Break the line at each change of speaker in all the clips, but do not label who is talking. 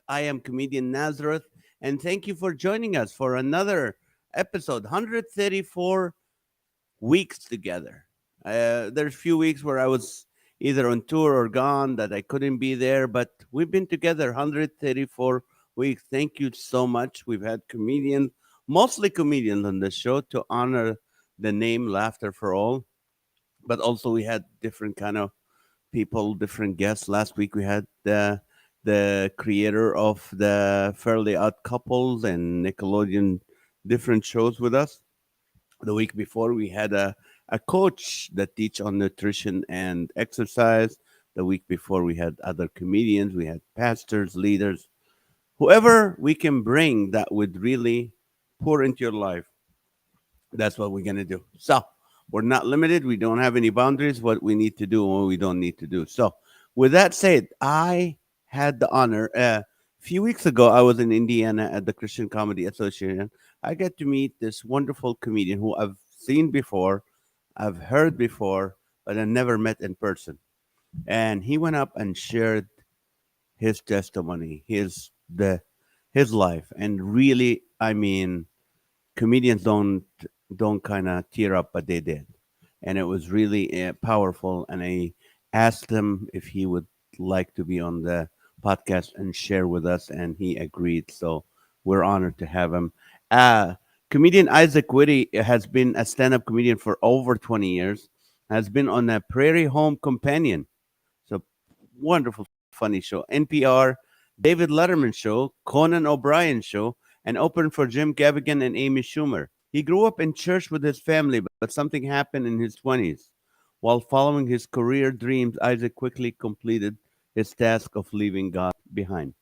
I am Comedian Nazareth, and thank you for joining us for another episode 134 weeks together. There's few weeks where I was either on tour or gone that I couldn't be there, but we've been together 134 weeks. Thank you so much. We've had comedians, mostly comedians on the show to honor the name Laughter for All, but also we had different kind of people, different guests. Last week we had the creator of the Fairly Odd Couples and Nickelodeon different shows with us. The week before we had a coach that teach on nutrition and exercise. The week before we had other comedians, we had pastors, leaders, whoever we can bring that would really pour into your life. That's what we're gonna do. So we're not limited. We don't have any boundaries. What we need to do and what we don't need to do. So, with that said, I had the honor. A few weeks ago, I was in Indiana at the Christian Comedy Association. I got to meet this wonderful comedian who I've seen before, I've heard before, but I never met in person. And he went up and shared his testimony, his life, and really, I mean, comedians don't kind of tear up, but they did, and it was really powerful. And I asked him if he would like to be on the podcast and share with us, and he agreed. So we're honored to have him. Uh, Comedian Isaac Witty has been a stand-up comedian for over 20 years. Has been on a Prairie Home Companion, so wonderful, funny show. NPR, David Letterman show, Conan O'Brien show, and opened for Jim Gaffigan and Amy Schumer. He grew up in church with his family, but something happened in his 20s. While following his career dreams, Isaac quickly completed his task of leaving God behind.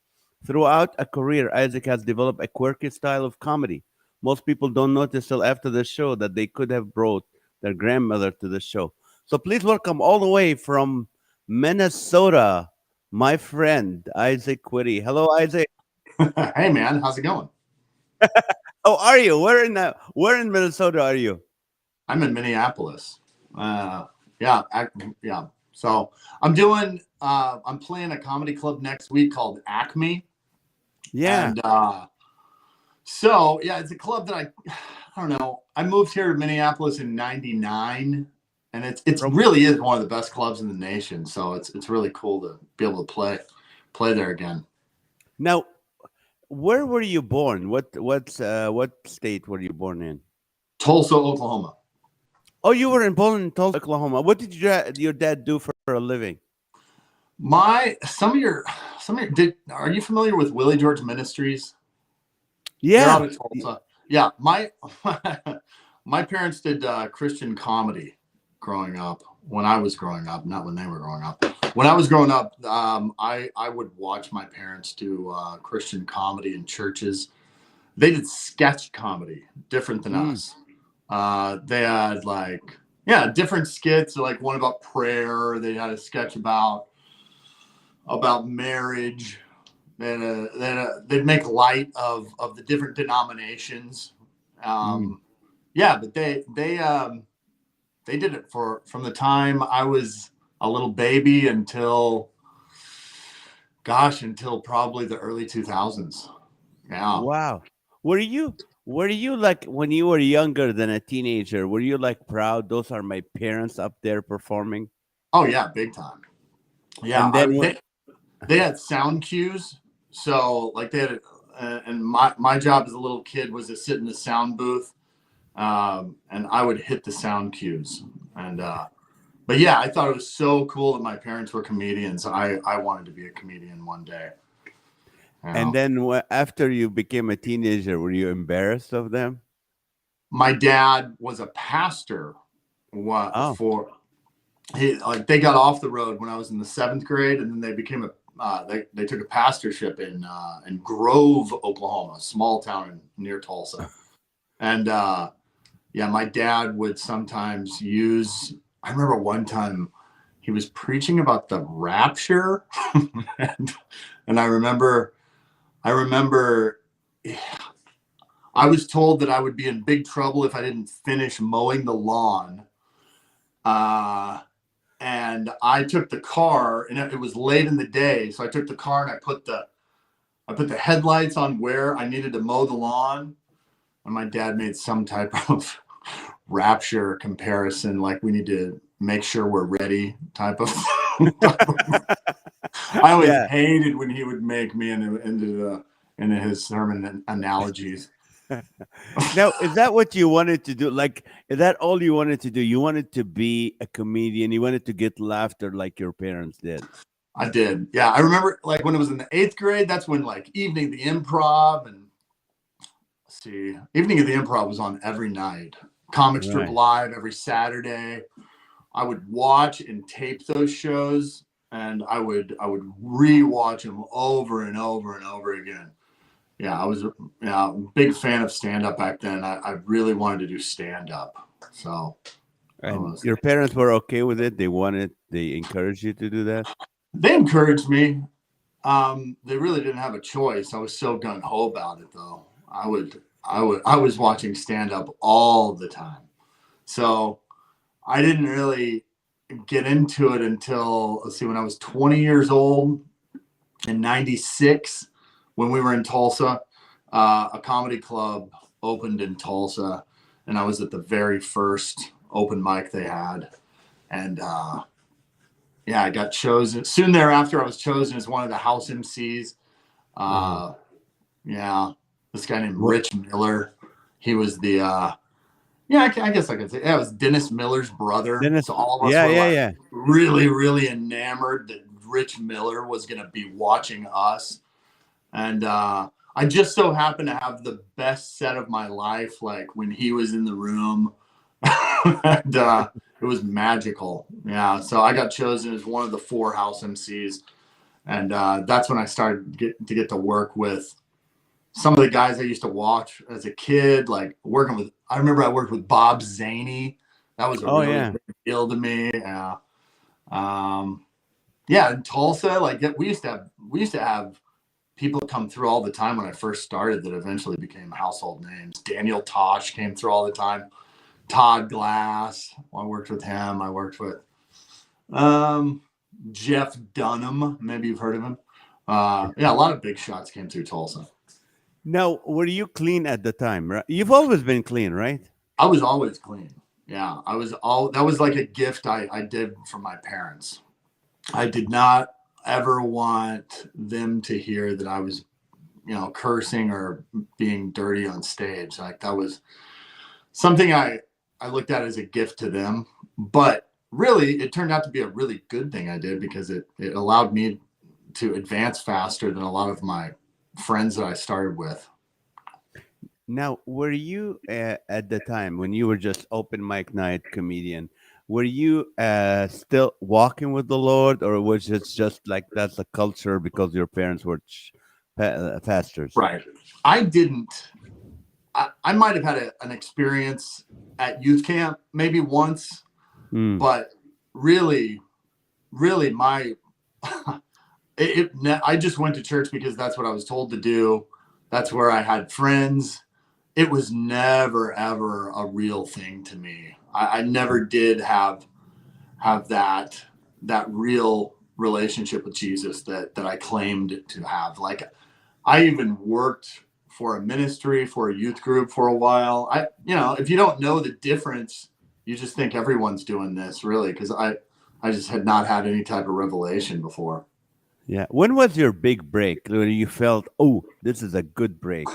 Throughout a career, Isaac has developed a quirky style of comedy. Most people don't notice till after the show that they could have brought their grandmother to the show. So please welcome all the way from Minnesota, my friend Isaac Quitty. Hello, Isaac.
Hey man, how's it going?
How are you? Where in Minnesota are you?
I'm in Minneapolis. Uh, yeah, yeah. So I'm playing a comedy club next week called Acme,
Yeah.
and so yeah, it's a club that I don't know. I moved here to Minneapolis in '99, and it's
From
really is one of the best clubs in the nation. So it's really cool to be able to play there again.
now, where were you born? What state were you born in?
Tulsa, Oklahoma.
Oh, you were born in Tulsa, Oklahoma. What did your dad do for a living?
My some of your did are you familiar with Willie George Ministries? They're out
Yeah.
of Tulsa. Yeah, my my parents did Christian comedy growing up. When I was growing up, not when they were growing up. When I was growing up, I would watch my parents do Christian comedy in churches. They did sketch comedy, different than
Mm,
us. They had different skits, like one about prayer. They had a sketch about marriage. They'd make light of the different denominations.
mm.
Yeah, but they did it from the time I was a little baby until probably the early 2000s. Yeah.
Wow. Were you like when you were younger than a teenager? Were you like proud? Those are my parents up there performing.
Oh yeah, big time. Yeah,
And then what?
they had sound cues. So like they had, and my job as a little kid was to sit in the sound booth, and I would hit the sound cues. And but yeah, I thought it was so cool that my parents were comedians. I wanted to be a comedian one day. You
And
know,
then after you became a teenager, were you embarrassed of them?
my dad was a pastor. What
Oh,
for? They got off the road when I was in the seventh grade, and then they became they took a pastorship in Grove, Oklahoma, a small town near Tulsa. And yeah, my dad would sometimes use. I remember one time he was preaching about the rapture, and, and I remember I was told that I would be in big trouble if I didn't finish mowing the lawn. Uh, and I took the car, and it was late in the day, so I took the car and I put I put the headlights on where I needed to mow the lawn. And my dad made some type of rapture comparison, like we need to make sure we're ready type of. I always
Yeah.
hated when he would make me into his sermon analogies.
Now, is that what you wanted to do? Like, is that all you wanted to do? You wanted to be a comedian. You wanted to get laughter like your parents did.
I did. Yeah. I remember like when it was in the 8th grade, that's when like Evening of the Improv and Evening of the Improv was on every night. Comic Strip Live every Saturday. I would watch and tape those shows, and I would rewatch them over and over and over again. Yeah, I was a big fan of stand-up back then. I really wanted to do stand-up. So,
and your parents were okay with it? They encouraged you to do that?
They encouraged me. They really didn't have a choice. I was so gung-ho about it, though. I was watching stand-up all the time. So I didn't really get into it until, when I was 20 years old in 96, when we were in Tulsa. A comedy club opened in Tulsa, and I was at the very first open mic they had. And I got chosen. Soon thereafter, I was chosen as one of the house MCs. This guy named Rich Miller. He was the I guess I could say, it was Dennis Miller's brother. So all of us were really, really enamored that Rich Miller was going to be watching us. And I just so happened to have the best set of my life, like when he was in the room. And it was magical. Yeah. So I got chosen as one of the 4 house MCs. And that's when I started to get to work with some of the guys I used to watch as a kid, like I remember I worked with Bob Zaney. That was a really big deal to me. In Tulsa, like we used to have people come through all the time when I first started that eventually became household names. Daniel Tosh came through all the time. Todd Glass. I worked with him. I worked with Jeff Dunham. Maybe you've heard of him. A lot of big shots came through Tulsa.
Now, were you clean at the time? Right? You've always been clean, right?
I was always clean. Yeah, that was like a gift I did from my parents. I did not ever want them to hear that I was, cursing or being dirty on stage. Like that was something I looked at as a gift to them. But really, it turned out to be a really good thing I did, because it allowed me to advance faster than a lot of my friends that I started with.
Now, were you at the time when you were just open mic night comedian, were you still walking with the Lord, or was it just like that's a culture because your parents were pastors?
Right. I didn't. I might have had an experience at youth camp maybe once, but really I just went to church because that's what I was told to do. That's where I had friends. It was never, ever a real thing to me. I never did have that real relationship with Jesus that I claimed to have. Like I even worked for a ministry, for a youth group for a while. If you don't know the difference, you just think everyone's doing this, really, because I just had not had any type of revelation before.
Yeah. When was your big break when you felt, oh, this is a good break?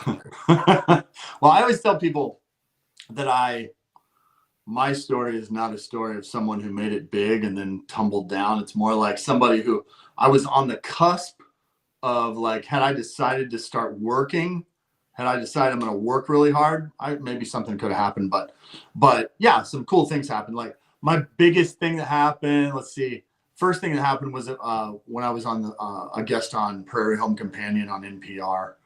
Well, I always tell people that my story is not a story of someone who made it big and then tumbled down. It's more like somebody who I was on the cusp of, like, had I decided to start working, had I decided I'm going to work really hard, maybe something could have happened. But yeah, some cool things happened. Like my biggest thing that happened, first thing that happened was when I was on a guest on Prairie Home Companion on NPR.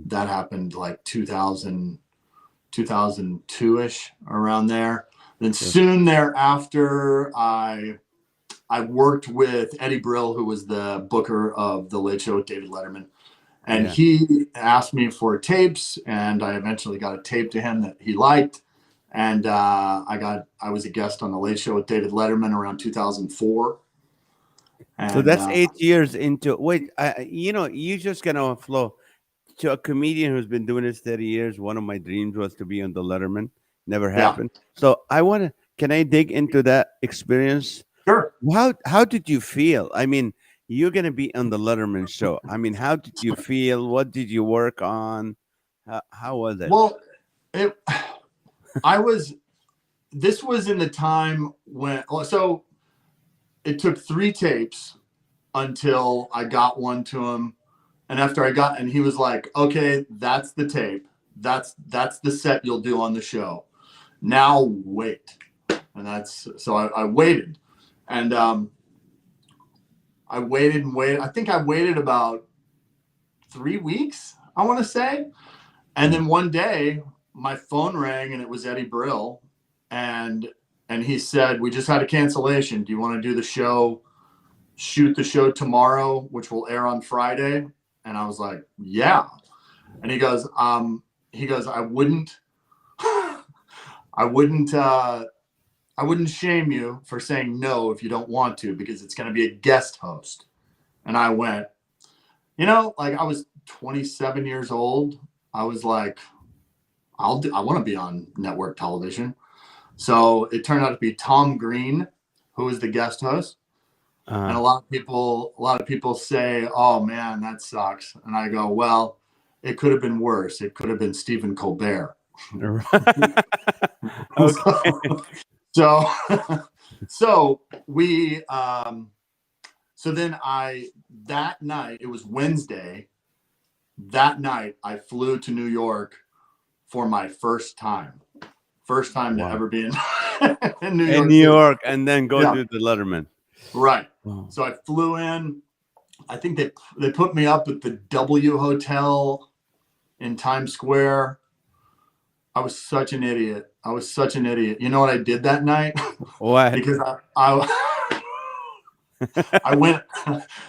That happened like 2002-ish, around there. Then soon thereafter, I worked with Eddie Brill, who was the booker of The Late Show with David Letterman. And he asked me for tapes, and I eventually got a tape to him that he liked. And I was a guest on The Late Show with David Letterman around 2004.
So
And
that's 8 years into. Wait, you just gonna flow to a comedian who's been doing this 30 years. One of my dreams was to be on the Letterman. Never
yeah,
happened. So I want to. Can I dig into that experience?
sure.
How did you feel? I mean, you're gonna be on the Letterman show. I mean, how did you feel? What did you work on? How was it?
Well, it, I was, this was in the time when, so it took 3 tapes until I got one to him. And after and he was like, okay, that's the tape. That's the set you'll do on the show. Now wait. And so I waited. And I waited and waited. I think I waited about 3 weeks, I want to say. And then one day my phone rang and it was Eddie Brill. And he said, we just had a cancellation. Do you want to do the show, shoot the show tomorrow, which will air on Friday? And I was like, yeah. And he goes, I wouldn't shame you for saying no if you don't want to, because it's going to be a guest host. And I went, like I was 27 years old. I was like, I want to be on network television. So it turned out to be Tom Green, who was the guest host. And a lot of people say, oh man, that sucks. And I go, well, it could have been worse. It could have been Stephen Colbert.
Okay.
So we, so then that night, it was Wednesday. That night I flew to New York for my first time to ever be in New York.
In New York, and then go do the Letterman.
Right. Wow. So I flew in. I think they put me up at the W Hotel in Times Square. I was such an idiot. You know what I did that night?
What?
Because I went.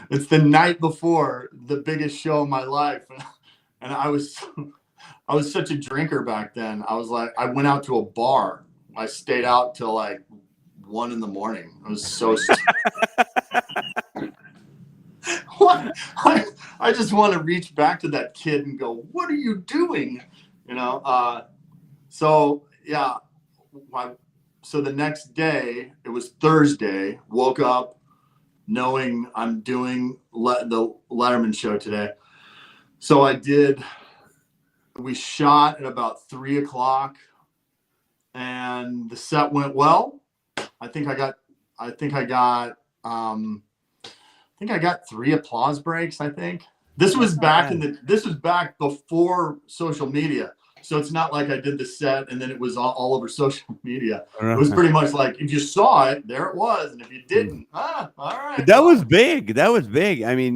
It's the night before the biggest show of my life, and I was such a drinker back then. I was like, I went out to a bar. I stayed out till like 1 a.m. It was so what? I just want to reach back to that kid and go, what are you doing? So yeah. So the next day, it was Thursday, woke up knowing I'm doing the Letterman show today. So we shot at about 3:00 and the set went well. I think I got 3 applause breaks. I think this was back before social media. So it's not like I did the set and then it was all over social media. It was pretty much like, if you saw it, there it was. And if you didn't, all right.
That was big. I mean,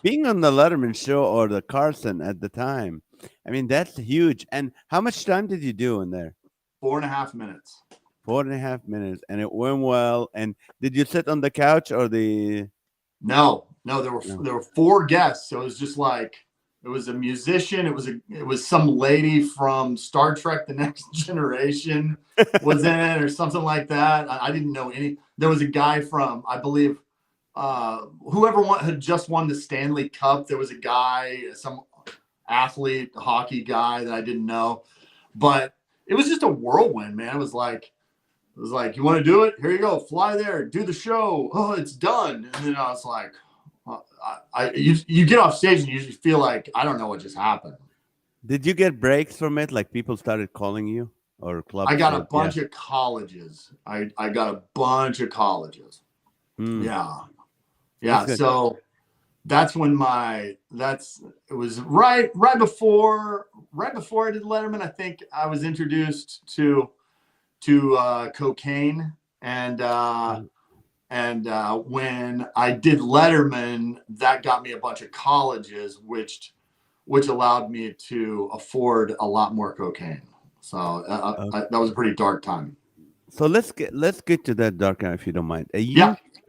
being on the Letterman show or the Carson at the time, I mean, that's huge. And how much time did you do in there?
4.5 minutes.
4.5 minutes. And it went well. And did you sit on the couch or the...
No, there were 4 guests. So it was just like, it was a musician. It was some lady from Star Trek: The Next Generation was in it or something like that. I didn't know any. There was a guy from, I believe, whoever had just won the Stanley Cup. There was a guy, some athlete, hockey guy that I didn't know, but it was just a whirlwind, man. It was like, you want to do it? Here you go. Fly there, do the show. Oh, it's done. And then I was like, you get off stage and you usually feel like, I don't know what just happened.
Did you get breaks from it? Like people started calling you or clubs?
I got a bunch of colleges. I got a bunch of colleges. Yeah. So that's when it was right before I did Letterman. I think I was introduced to cocaine and when I did Letterman, that got me a bunch of colleges, which allowed me to afford a lot more cocaine. So that was a pretty dark time.
So let's get to that dark time, if you don't mind.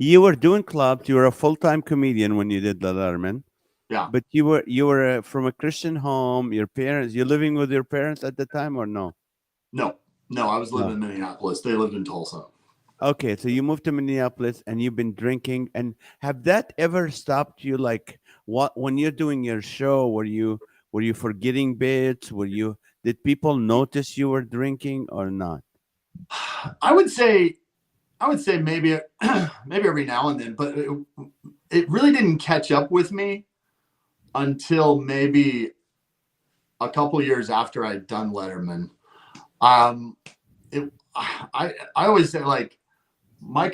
You were doing clubs. You were a full-time comedian when you did the Letterman.
Yeah.
But you were from a Christian home. Your parents. You living with your parents at the time or no?
No. I was living in Minneapolis. They lived in Tulsa.
Okay, so you moved to Minneapolis and you've been drinking. And have that ever stopped you? Like, what when you're doing your show, were you forgetting bits? Did people notice you were drinking or not?
I would say maybe maybe every now and then, but it really didn't catch up with me until maybe a couple years after I'd done Letterman. Um, I always say, like, my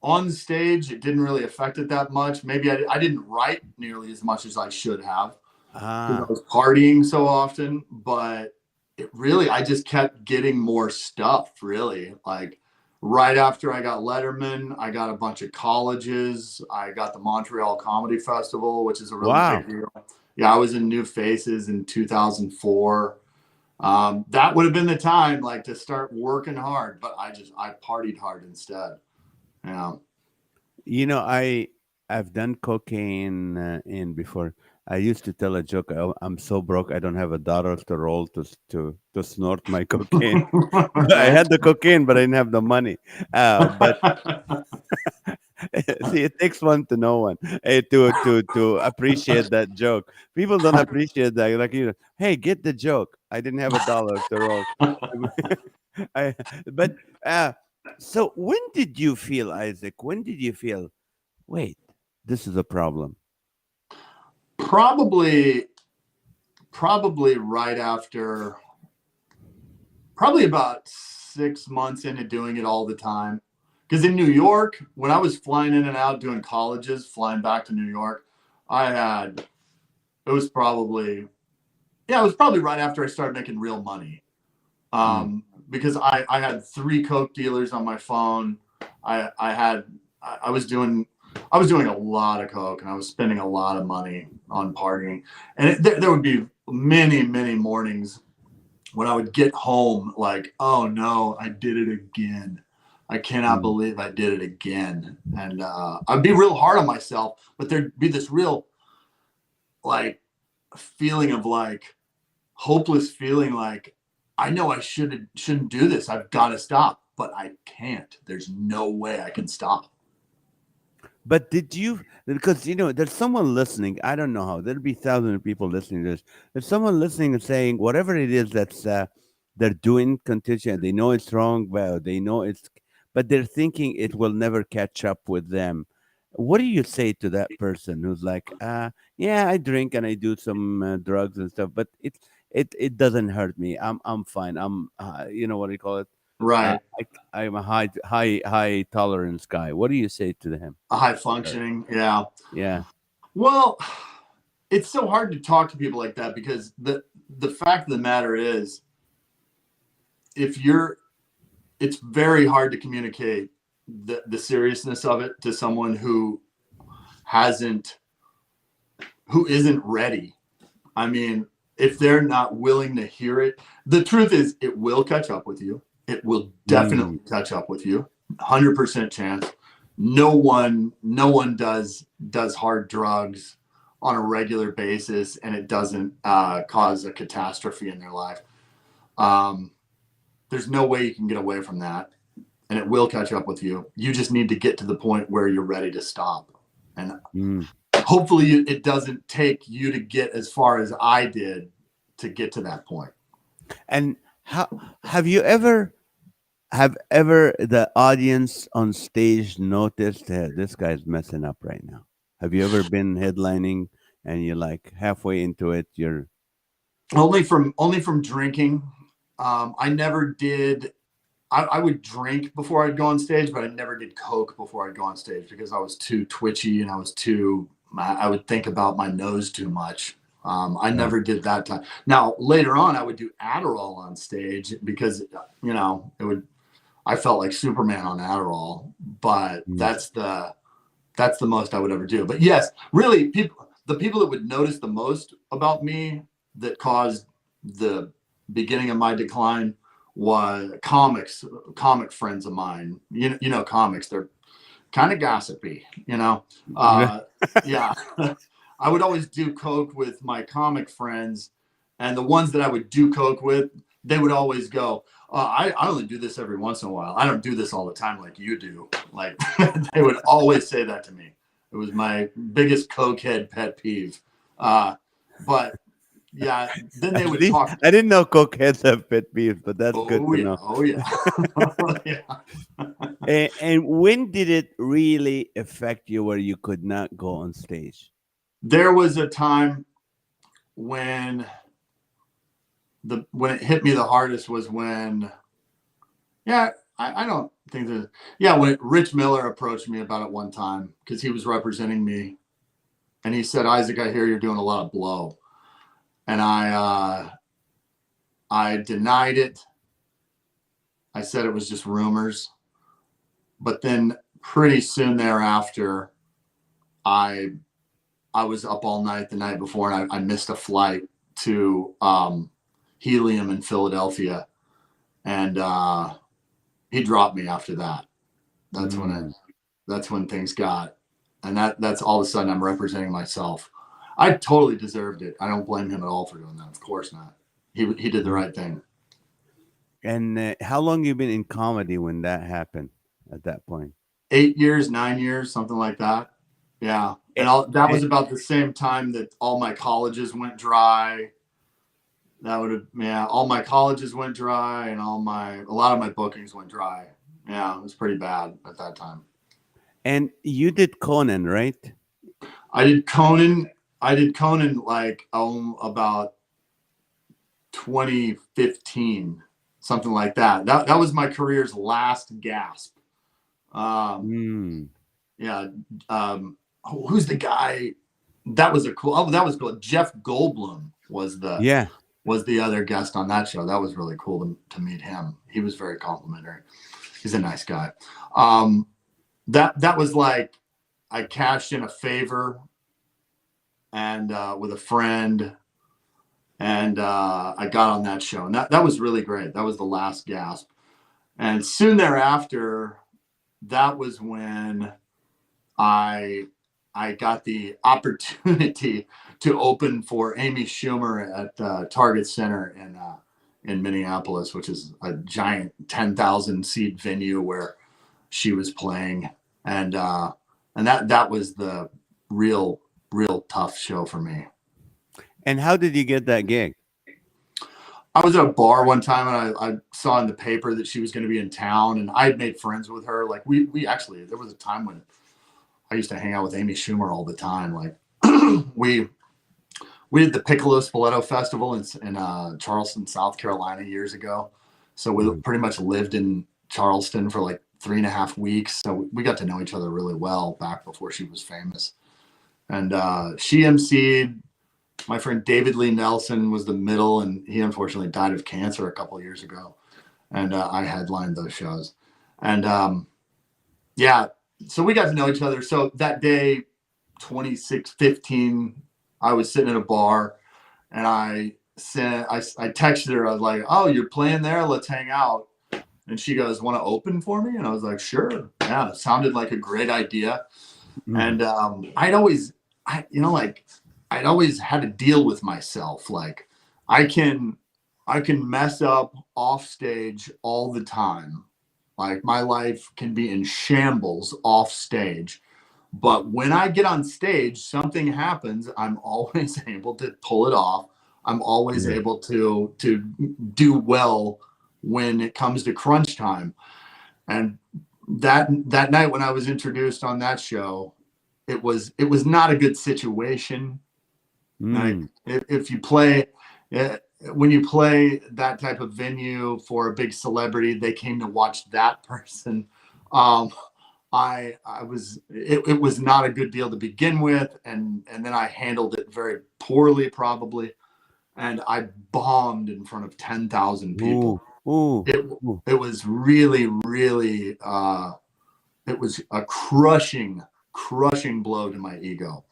on stage, it didn't really affect it that much. Maybe I didn't write nearly as much as I should have because I
Ah,
was partying so often, but I just kept getting more stuff, really. Like, right after I got Letterman, I got a bunch of colleges. I got the Montreal Comedy Festival, which is a really
wow.
big deal. Yeah, I was in New Faces in 2004. That would have been the time, like, to start working hard, but I partied hard instead. Yeah.
I've done cocaine in before. I used to tell a joke. I'm so broke, I don't have a dollar to roll to snort my cocaine. I
Right.
had the cocaine, but I didn't have the money. But see, it takes one to know one to appreciate that joke. People don't appreciate that. Like, hey, get the joke. I didn't have a dollar to roll. I, but so when did you feel, Isaac? When did you feel? Wait, this is a problem.
probably probably right after, probably about 6 months into doing it all the time. Because in New York, when I was flying in and out doing colleges, flying back to New York, I had it was probably yeah, it was probably right after I started making real money.
Mm,
Because I had 3 coke dealers on my phone. I had I was doing a lot of coke, and I was spending a lot of money on partying. And there would be many mornings when I would get home like, oh no, I did it again. I cannot
mm.
believe I did it again. And I'd be real hard on myself, but there'd be this real, like, feeling of, like, hopeless feeling, like, I know I shouldn't do this. I've got to stop, but I can't. There's no way I can stop.
But did you? Because there's someone listening. I don't know how. There'll be thousands of people listening to this. There's someone listening and saying whatever it is that's they're doing continuously. They know it's wrong. Well, they know but they're thinking it will never catch up with them. What do you say to that person who's like, yeah, I drink and I do some drugs and stuff, but it doesn't hurt me. I'm fine. What do you call it? Uh,
Right.
I'm a high tolerance guy. What do you say to him?
A high
Or-
functioning. Yeah.
Yeah.
Well, it's so hard to talk to people like that because the fact of the matter is, if you're it's very hard to communicate the seriousness of it to someone hasn't who isn't ready. I mean, if they're not willing to hear it, the truth is it will catch up with you. It will
Mm,
definitely catch up with you. 100% chance. No one does hard drugs on a regular basis and it doesn't cause a catastrophe in their life. Um, there's no way you can get away from that, and it will catch up with you. You just need to get to the point where you're ready to stop. And
mm.
hopefully it doesn't take you to get as far as I did to get to that point.
And how have you ever the audience on stage noticed, hey, this guy's messing up right now? Have you ever been headlining and you're like halfway into it, you're
Only from drinking. I never did. I would drink before I'd go on stage, but I never did coke before I'd go on stage because I was too twitchy and I would think about my nose too much. I
right.
never did that time. Now later on, I would do Adderall on stage because I felt like Superman on Adderall, but
Mm,
that's the most I would ever do. But yes, really, the people that would notice the most about me that caused the beginning of my decline was comic friends of mine. Comics, they're kind of gossipy,
right.
yeah. I would always do coke with my comic friends, and the ones that I would do coke with, they would always go, I only do this every once in a while. I don't do this all the time like you do. Like they would always say that to me. It was my biggest cokehead pet peeve. But yeah, then they
At
would
least
talk.
I didn't know cokeheads have pet peeves, but that's good
Oh
to
yeah,
know.
oh yeah, yeah.
And when did it really affect you where you could not go on stage?
There was a time when when it hit me the hardest was when, yeah, I don't think that, yeah, when Rich Miller approached me about it one time because he was representing me, and he said, Isaac, I hear you're doing a lot of blow, and I denied it. I said it was just rumors, but then pretty soon thereafter, I I was up all night the night before, and I missed a flight to Helium in Philadelphia, and he dropped me after that. That's when
Mm.
that's when things got, and that's all of a sudden I'm representing myself. I totally deserved it. I don't blame him at all for doing that. Of course not. He did the right thing.
And how long you been in comedy when that happened? At that point,
8 years, 9 years, something like that. Yeah, and
Eh,
that
eh,
was about the same time that all my colleges went dry. That would have, yeah, all my colleges went dry, and a lot of my bookings went dry. Yeah, it was pretty bad at that time.
and you did Conan, right?
I did Conan. I did Conan like about 2015, something like that. That was my career's last gasp. Um,
Mm.
yeah. Who's the guy? That was a cool. Oh, that was cool. Jeff Goldblum
Yeah.
was the other guest on that show. That was really cool to meet him. He was very complimentary. He's a nice guy. That was like I cashed in a favor and with a friend, and I got on that show, and that was really great. That was the last gasp, and soon thereafter, that was when I I got the opportunity to open for Amy Schumer at Target Center in Minneapolis, which is a giant 10,000 seat venue where she was playing, and that was the real tough show for me.
And how did you get that gig?
I was at a bar one time, and I saw in the paper that she was going to be in town, and I had made friends with her. Like we actually, there was a time when I used to hang out with Amy Schumer all the time. Like we did the Piccolo Spoleto Festival in Charleston, South Carolina years ago. So we
Mhm.
pretty much lived in Charleston for like 3.5 weeks. So we got to know each other really well back before she was famous. And she emceed. My friend David Lee Nelson was the middle, and he unfortunately died of cancer a couple of years ago. And I headlined those shows. And yeah, so we got to know each other. So that day, 26/15, I was sitting in a bar, and I texted her. I was like, "Oh, you're playing there? Let's hang out." And she goes, "Want to open for me?" And I was like, "Sure." Yeah, it sounded like a great idea.
Mhm.
And I'd always, like I'd always had to deal with myself. Like I can mess up off stage all the time. Like my life can be in shambles off stage. But when I get on stage, something happens. I'm always able to pull it off. I'm always
Yeah.
able to do well when it comes to crunch time. And that night when I was introduced on that show, it was not a good situation. Like
Mm.
if you play, when you play that type of venue for a big celebrity, they came to watch that person. Um, it was not a good deal to begin with, and then I handled it very poorly probably, and I bombed in front of 10,000
Ooh.
people.
Ooh.
It
Ooh.
it was really it was a crushing blow to my ego.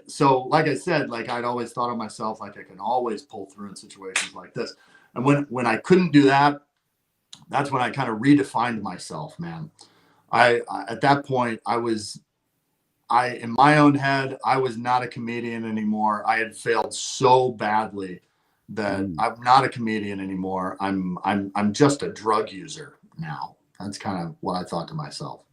So like I said, like I'd always thought of myself like I can always pull through in situations like this. And when I couldn't do that, that's when I kind of redefined myself, man. I at that point I in my own head, I was not a comedian anymore. I had failed so badly that I'm not a comedian anymore. I'm just a drug user now. That's kind of what I thought to myself.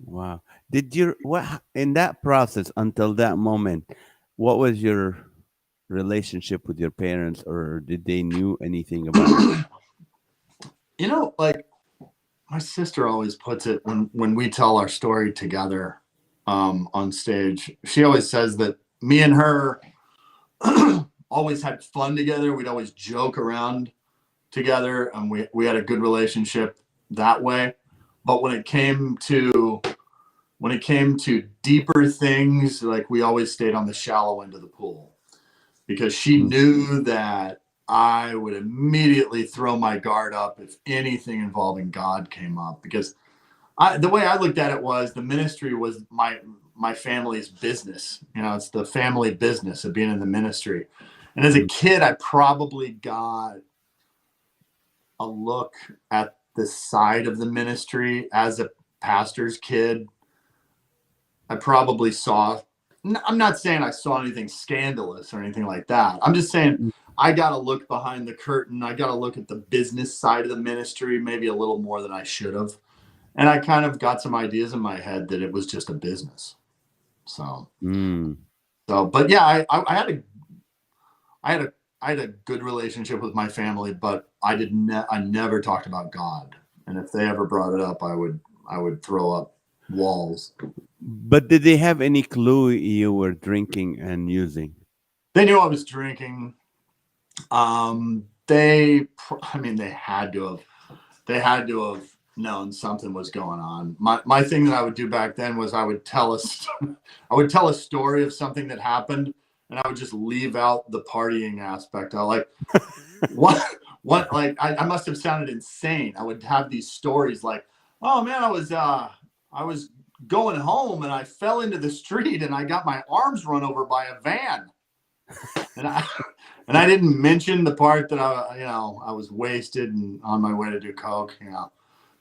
Wow. Did you what in that process until that moment? What was your relationship with your parents, or did they knew anything about it?
You know, like my sister always puts it when we tell our story together on stage. She always says that me and her always had fun together. We'd always joke around together, and we had a good relationship that way. But when it came to deeper things, like we always stayed on the shallow end of the pool, because she knew that I would immediately throw my guard up if anything involving God came up. Because the way I looked at it was the ministry was my family's business. You know, it's the family business of being in the ministry. And as a kid, I probably got a look at the side of the ministry. As a pastor's kid, I probably saw, I'm not saying I saw anything scandalous or anything like that. I'm just saying I got to look behind the curtain. I got to look at the business side of the ministry, maybe a little more than I should have. And I kind of got some ideas in my head that it was just a business. So, but yeah, I had a good relationship with my family, but I never talked about God. And if they ever brought it up, I would throw up walls.
But did they have any clue you were drinking and using?
They knew I was drinking. They had to have known something was going on. My thing that I would do back then was I would tell a story of something that happened, and I would just leave out the partying aspect. I like what like I must have sounded insane. I would have these stories like, oh man, I was going home and I fell into the street and I got my arms run over by a van. And I didn't mention the part that I was wasted and on my way to do coke,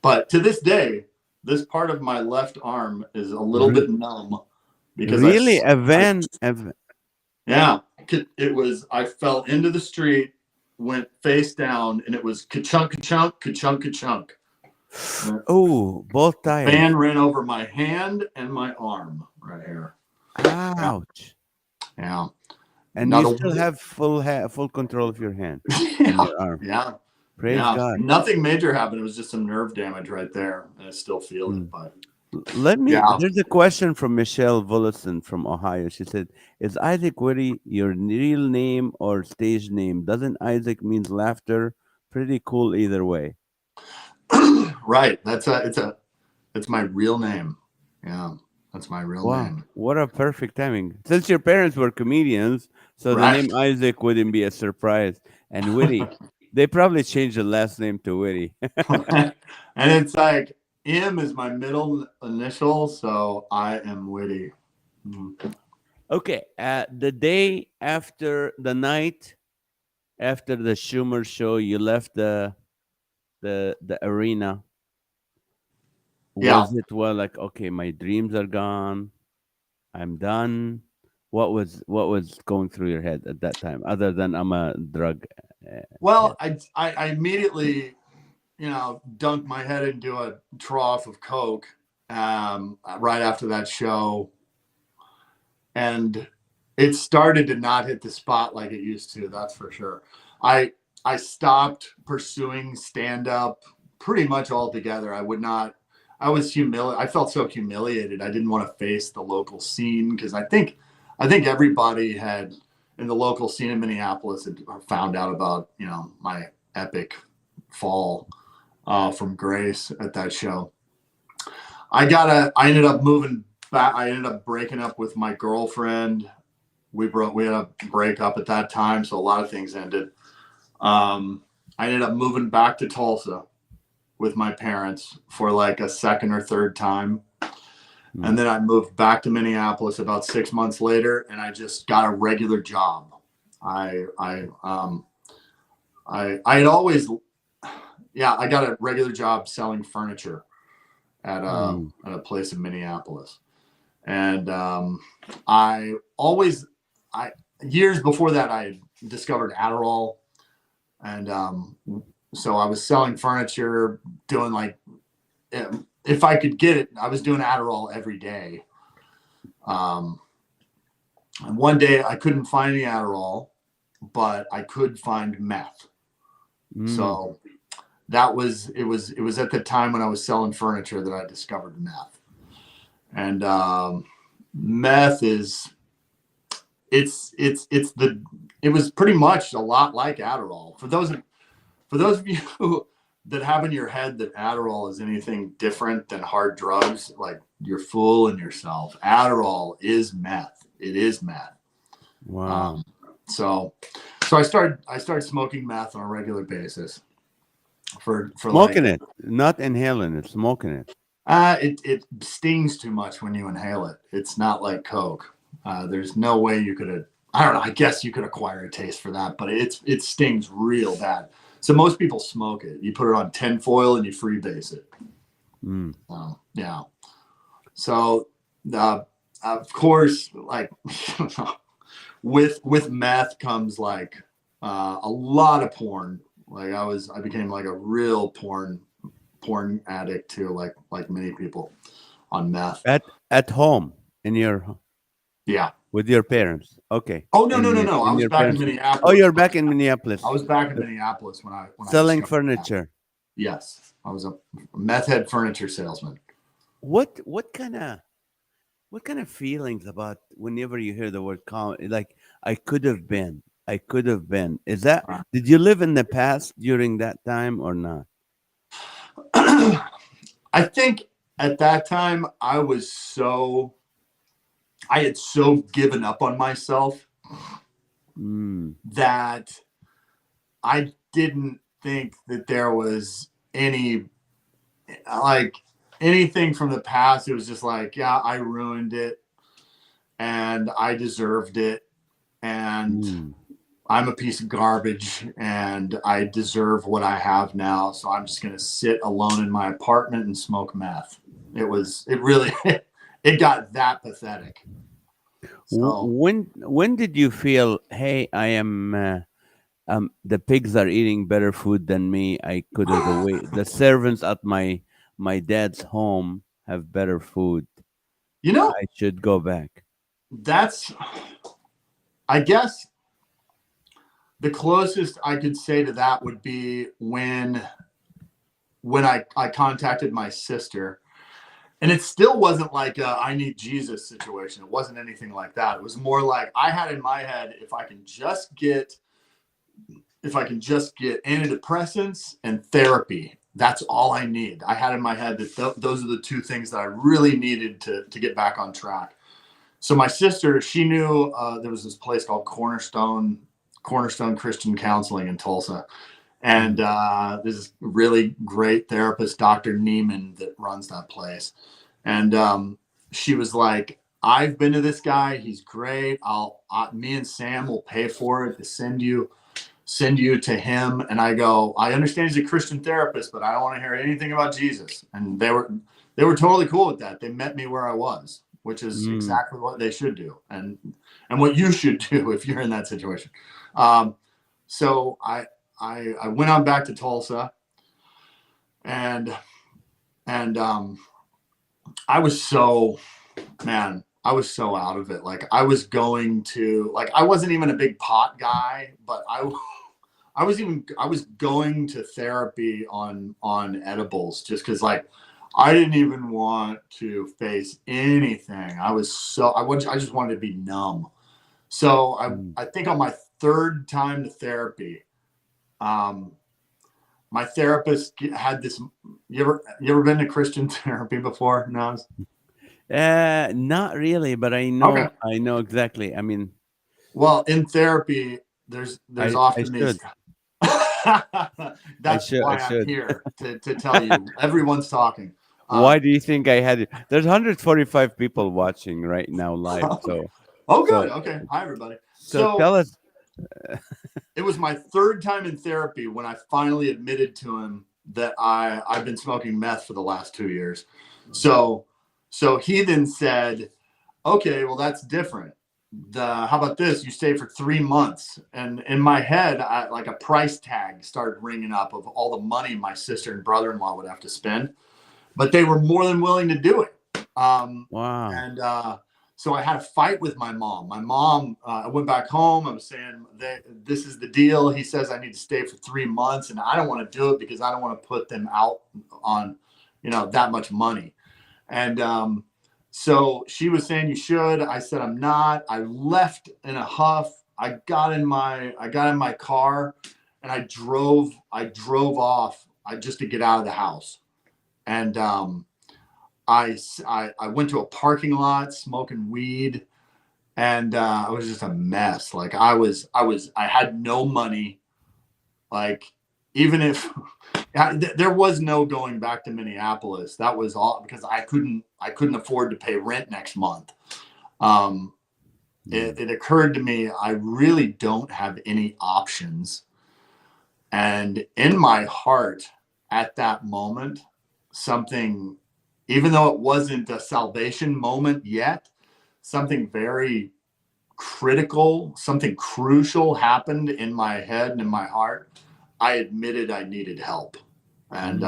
But to this day, this part of my left arm is a little bit numb because
really a van.
Yeah, it was. I fell into the street, went face down, and it was ka-chunk, ka-chunk, ka-chunk, ka-chunk.
Oh, both tires.
Van ran over my hand and my arm right here.
Ouch.
Yeah.
And you still have full control of your hand and your arm.
Yeah.
Praise God.
Nothing major happened. It was just some nerve damage right there. And I still feel it. But
there's a question from Michelle Vullison from Ohio. She said, is Isaac Witty your real name or stage name? Doesn't Isaac means laughter? Pretty cool either way.
Right. It's my real name. Yeah. That's my real name.
What a perfect timing. Since your parents were comedians, so the name Isaac wouldn't be a surprise. And Witty, they probably changed the last name to Witty.
And it's like M is my middle initial, so I am Witty.
Okay. The day after the night after the Schumer show, you left the arena. Was it like, okay, my dreams are gone, I'm done? What was going through your head at that time, other than I'm a drug?
Well, I immediately, dunked my head into a trough of coke right after that show, and it started to not hit the spot like it used to. That's for sure. I stopped pursuing stand-up pretty much altogether. I was humiliated. I felt so humiliated. I didn't want to face the local scene because I think everybody had in the local scene in Minneapolis had found out about my epic fall from grace at that show. I ended up moving back. I ended up breaking up with my girlfriend. We had a breakup at that time, so a lot of things ended. I ended up moving back to Tulsa with my parents for like a second or third time. And then I moved back to Minneapolis about 6 months later, and I just got a regular job. I had always, I got a regular job selling furniture at a place in Minneapolis. And years before that, I discovered Adderall. And so I was selling furniture, doing like, if I could get it, I was doing Adderall every day. And one day I couldn't find any Adderall, but I could find meth. So it was at the time when I was selling furniture that I discovered meth. And meth it was pretty much a lot like Adderall. For those of you that have in your head that Adderall is anything different than hard drugs, like, you're fooling yourself. Adderall is meth. It is meth.
Wow.
So I started smoking meth on a regular basis. For
Smoking it, not inhaling it, smoking it.
It stings too much when you inhale it. It's not like Coke. There's no way you could. I don't know. I guess you could acquire a taste for that, but it stings real bad. So most people smoke it. You put it on tinfoil and you freebase it. Yeah. So of course, like, with meth comes like a lot of porn. Like I became like a real porn addict too, like many people on meth.
At home in your with your parents. Okay.
Oh no. I was back in Minneapolis.
Oh, you're back in Minneapolis.
I was back in Minneapolis when I
selling furniture.
That. Yes, I was a meth head furniture salesman.
What kind of feelings about whenever you hear the word comedy? Like, I could have been. Is that, did you live in the past during that time or not?
I think at that time I had so given up on myself that I didn't think that there was anything from the past. It was just like, yeah, I ruined it and I deserved it. And I'm a piece of garbage and I deserve what I have now. So I'm just going to sit alone in my apartment and smoke meth. It got that pathetic. So,
when did you feel, hey, I am, the pigs are eating better food than me. I could have waited. The servants at my dad's home have better food. I should go back.
I guess the closest I could say to that would be when I contacted my sister, and it still wasn't like a I need Jesus situation. It wasn't anything like that. It was more like I had in my head, if I can just get antidepressants and therapy, that's all I need. I had in my head that those are the two things that I really needed to get back on track. So my sister, she knew there was this place called Cornerstone Christian Counseling in Tulsa. And there's this really great therapist, Dr. Neiman, that runs that place. And she was like, I've been to this guy. He's great. Me and Sam will pay for it to send you to him. And I go, I understand he's a Christian therapist, but I don't want to hear anything about Jesus. And they were totally cool with that. They met me where I was, which is exactly what they should do. And what you should do if you're in that situation. So I went on back to Tulsa, and I was so out of it. Like I was going to, like, I wasn't even a big pot guy, but I was going to therapy on edibles just because, like, I didn't even want to face anything. I just wanted to be numb. So I think on my third time to therapy, my therapist had this. You ever been to Christian therapy before, Naz?
Not really, but I know.
Okay.
I know exactly. I mean,
well, in therapy, there's often these. That's why I'm here to tell you. Everyone's talking.
Why do you think I had it? There's 145 people watching right now live. So.
Oh, good. Okay. Hi, everybody.
So tell us.
It was my third time in therapy when I finally admitted to him that I've been smoking meth for the last 2 years. So he then said, okay, well, that's different. how about this? You stay for 3 months. And in my head, like a price tag started ringing up of all the money my sister and brother-in-law would have to spend, but they were more than willing to do it.
Wow.
And so I had a fight with my mom. My mom, I went back home. I was saying that this is the deal. He says I need to stay for 3 months, and I don't want to do it because I don't want to put them out on, that much money. And so she was saying you should. I said I'm not. I left in a huff. I got in my car, and I drove off. Just to get out of the house, and I went to a parking lot smoking weed, and I was just a mess. Like I had no money. Like even if there was no going back to Minneapolis, that was all because I couldn't afford to pay rent next month. It occurred to me I really don't have any options, and in my heart at that moment, something, even though it wasn't a salvation moment yet, something very critical, something crucial happened in my head and in my heart. I admitted I needed help. And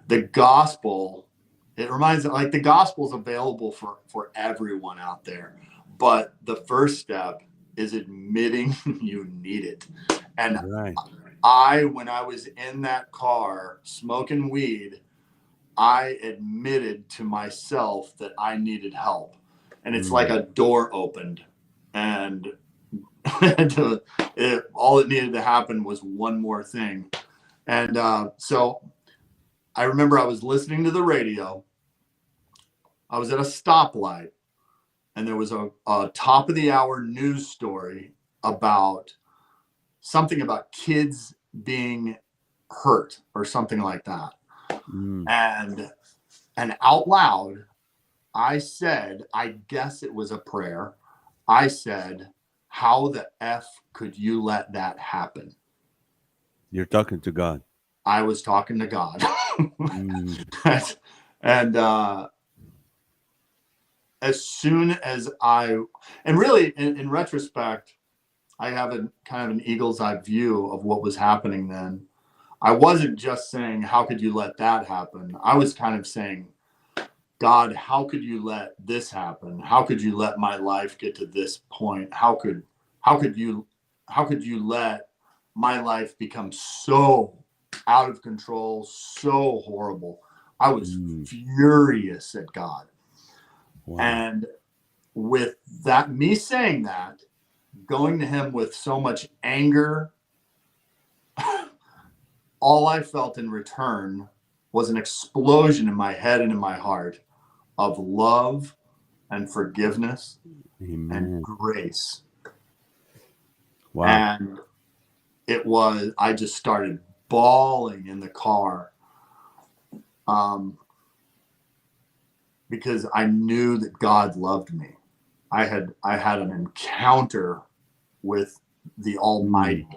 the gospel, it reminds me, like the gospel is available for everyone out there. But the first step is admitting you need it. And right. When I was in that car smoking weed, I admitted to myself that I needed help. And it's like a door opened, and all it needed to happen was one more thing. And so I remember I was listening to the radio. I was at a stoplight, and there was a top of the hour news story about something about kids being hurt or something like that. And out loud, I said, I guess it was a prayer. I said, how the F could you let that happen?
You're talking to God.
I was talking to God. And as soon as and really in retrospect, I have a kind of an eagle's eye view of what was happening then. I wasn't just saying, how could you let that happen? I was kind of saying, God, how could you let this happen? How could you let my life get to this point? How could you let my life become so out of control, so horrible? I was furious at God. Wow. And with that, me saying that, going to him with so much anger, all I felt in return was an explosion in my head and in my heart of love and forgiveness and grace. Wow. And I just started bawling in the car because I knew that God loved me. I had an encounter with the Almighty.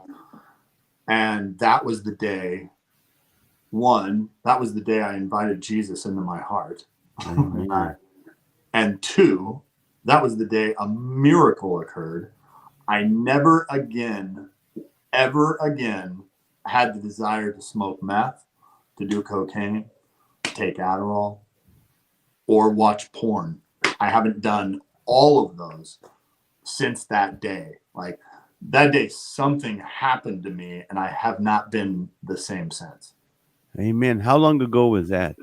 And that was the day, that was the day I invited Jesus into my heart. And two, that was the day a miracle occurred. I never again, ever again, had the desire to smoke meth, to do cocaine, take Adderall, or watch porn. I haven't done all of those since that day. Like that day, something happened to me, and I have not been the same since.
Amen. How long ago was that?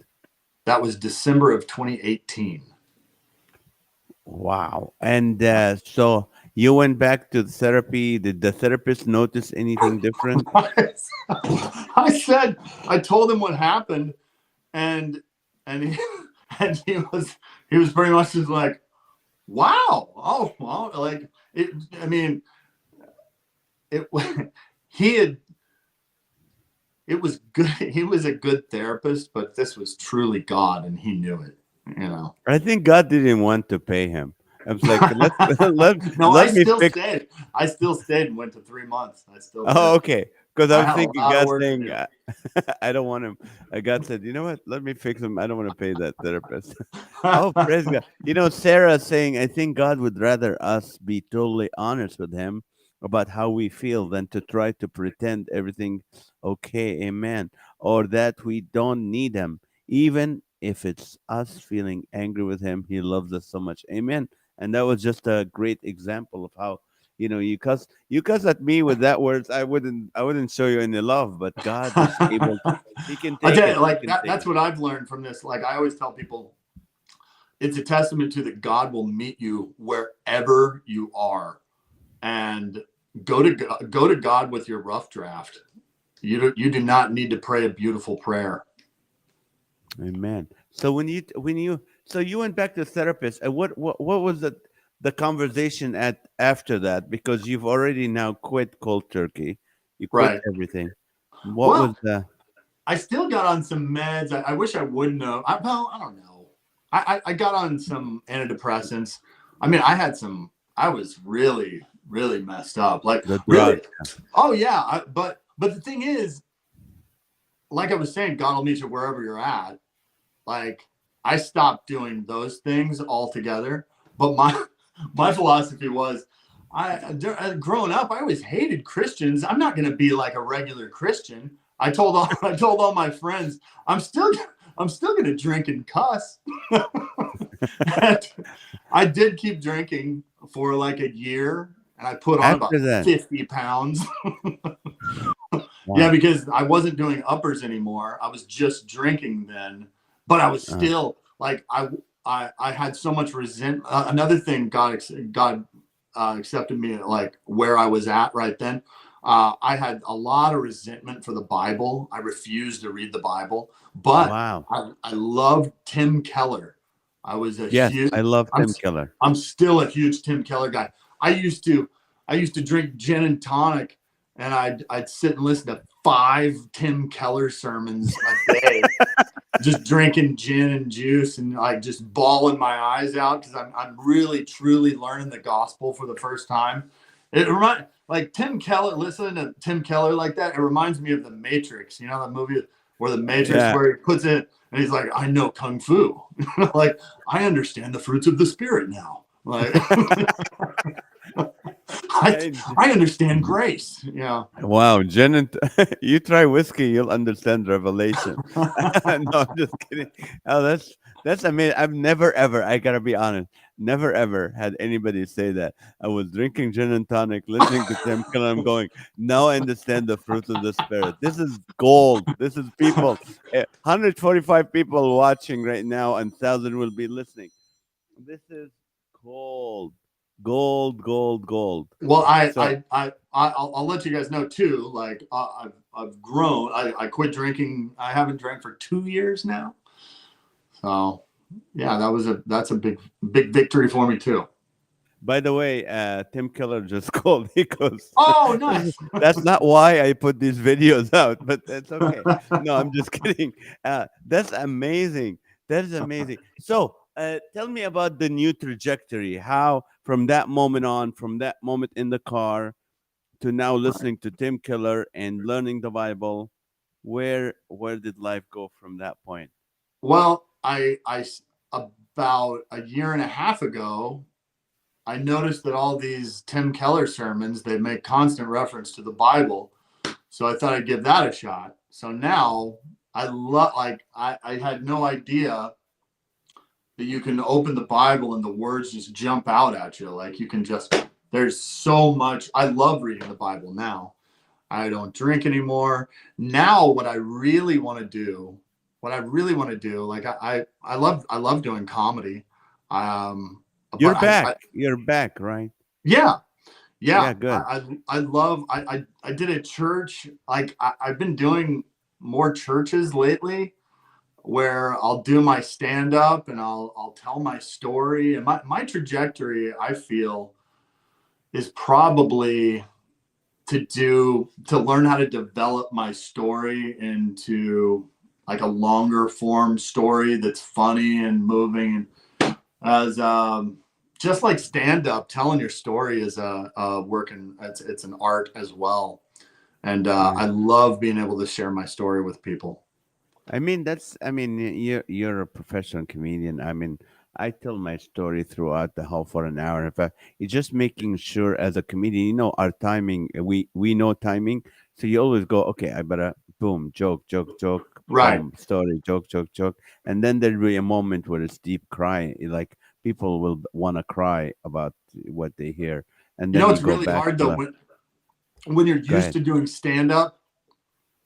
That was December of 2018.
Wow. And so you went back to the therapy. Did the therapist notice anything different?
I told him what happened, and he he was pretty much just like, wow, oh, well, like it. I mean, it was good. He was a good therapist, but this was truly God, and he knew it.
I think God didn't want to pay him. I was like, let
no,
let
I
me
still
fix.
stayed. I still stayed and went to 3 months.
Oh, okay. Because
I
I'm
have a
thinking
lot of
God
work to
saying,
do.
I don't want him. God said, you know what? Let me fix him. I don't want to pay that therapist. Oh, praise God. Sarah saying, I think God would rather us be totally honest with him about how we feel than to try to pretend everything okay, amen, or that we don't need him. Even if it's us feeling angry with him, he loves us so much. Amen. And that was just a great example of how you cuss at me with that words. I wouldn't show you any love, but God is able to. He can
I
take
tell
it.
you,
He
like
can take
that's
it.
what I've learned from this. Like I always tell people, it's a testament to that God will meet you wherever you are, and go to God with your rough draft. You do not need to pray a beautiful prayer.
Amen. So you went back to the therapist, and what was the conversation at after that? Because you've already now quit cold turkey, you quit
Right.
everything. What was
Well,
the
I still got on some meds. I wish I wouldn't have. Well, I don't know. I got on some antidepressants. I mean, I was really, really messed up. Like,
the
really.
drug?
Oh, yeah. But the thing is, like I was saying, God will meet you wherever you're at. Like, I stopped doing those things altogether. But my philosophy was, growing up, I always hated Christians. I'm not going to be like a regular Christian. I told all my friends, I'm still going to drink and cuss. And I did keep drinking for like a year, and I put on
After
about
that,
50 pounds. Yeah,
wow.
because I wasn't doing uppers anymore. I was just drinking then, but I was
Uh,
still like I had so much resentment. Another thing, God accepted me like where I was at right then. I had a lot of resentment for the Bible. I refused to read the Bible, but
wow.
I loved Tim Keller. I was a
Yes,
huge.
I love
I'm
Tim Keller.
I'm still a huge Tim Keller guy. I used to I used to drink gin and tonic, and I'd sit and listen to 5 Tim Keller sermons a day, just drinking gin and juice and like just bawling my eyes out because I'm really truly learning the gospel for the first time. It remind like Tim Keller, listening to Tim Keller like that, it reminds me of The Matrix. You know that movie where the Matrix
Yeah.
where he puts it and he's like, I know kung fu. Like I understand the fruits of the spirit now. Like I
I,
I understand grace. Yeah.
wow, gin and you try whiskey, you'll understand Revelation. No, I'm just kidding. Oh, that's amazing. I've never ever, I gotta be honest, never ever had anybody say that. I was drinking gin and tonic, listening to Tim Keller. I'm going, now I understand the fruit of the spirit. This is gold. This is people. 145 people watching right now, and 1,000 will be listening. This is gold, gold, gold, gold.
Well,
So
I'll let you guys know too. Like I've grown. I quit drinking. I haven't drank for 2 years now. So yeah, that's a big victory for me too.
by the way, Tim Keller just called. He goes,
Oh, nice.
That's not why I put these videos out, but that's okay. No, I'm just kidding. That's amazing. That is amazing. So, tell me about the new trajectory. How, from that moment on, from that moment in the car to now listening to Tim Keller and learning the Bible, where did life go from that point?
Well, about a year and a half ago, I noticed that all these Tim Keller sermons, they make constant reference to the Bible. So I thought I'd give that a shot. So now I love, like, I had no idea that you can open the Bible and the words just jump out at you. Like, you can just, there's so much. I love reading the Bible now. I don't drink anymore. Now, what I really want to do, like, I love doing comedy.
You're
But
back. You're back, right?
yeah, yeah,
Yeah, good.
I love I did a church like I've been doing more churches lately where I'll do my stand up and I'll tell my story, and my trajectory I feel is probably to learn how to develop my story into like a longer form story that's funny and moving, as just like stand up, telling your story is a work, and it's an art as well. And
Yeah.
I love being able to share my story with people.
You're a professional comedian. I tell my story throughout the whole for an hour. In fact, it's just making sure as a comedian, our timing. We know timing, so you always go, okay, I better boom, joke, joke, joke,
Right.
boom, story, joke, joke, joke, and then there'll be a moment where it's deep crying, like people will want to cry about what they hear, and
You
then
know,
you
it's
go
really
back
hard
to
though
laugh.
when you're
Go
used
ahead.
to doing stand up